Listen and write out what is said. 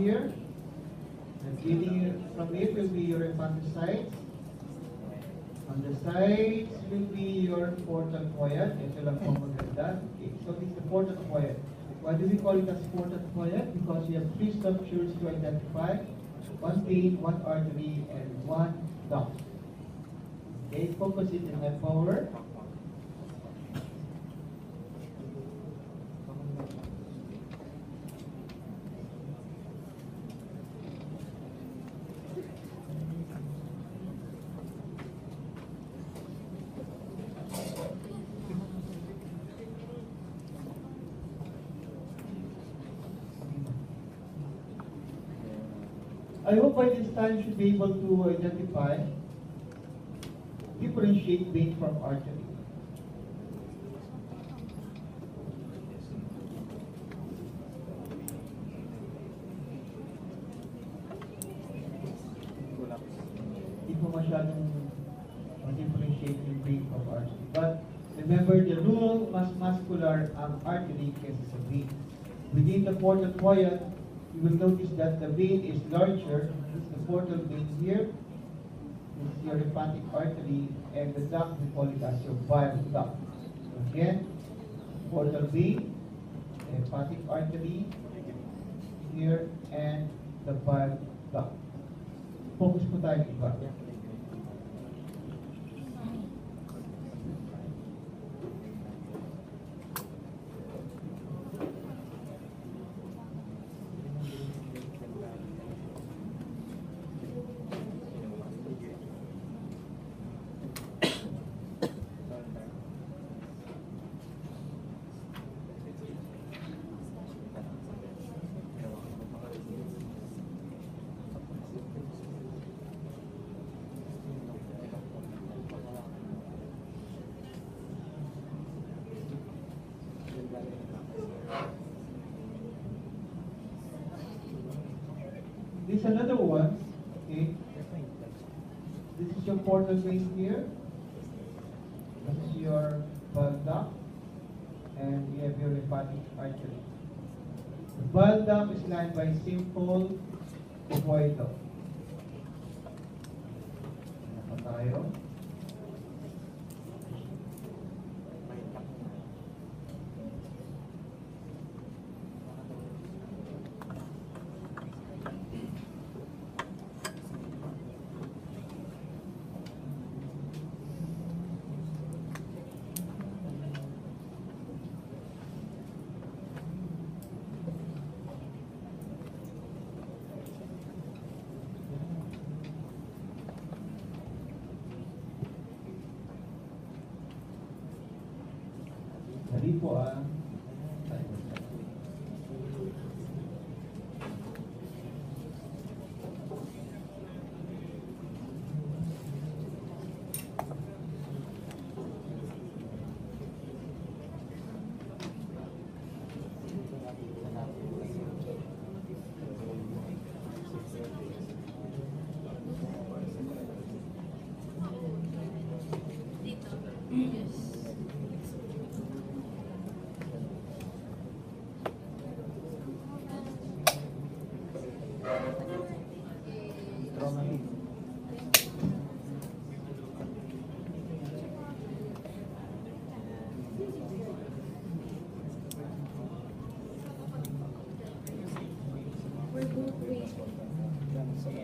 here. And leading from it will be your lymphatic. On the sides will be your portal quiet. Ito lang po maganda. Okay, so this is the portal quiet. Why do we call it as portal quiet? Because we have three structures to identify. One vein, one artery, and one duct. Okay, focus it in my power. I hope by this time you should be able to identify, differentiate vein from artery. Hindi po masyadong differentiate yung vein from artery. But remember, the rule, mas muscular ang artery kaysa sa vein. Within the portal quiet, you will notice that the vein is larger. This is the portal vein here. This is your hepatic artery, and the duct we call it as your bile duct. So again, portal vein, hepatic artery here, and the bile duct. Focus po tayo iba. This is another one. Okay. This is your portal vein here. This is your bile duct, and you have your hepatic artery. The bile duct is lined by simple ovoidal. Ano pa tayo? Dali po ah. We're both waiting.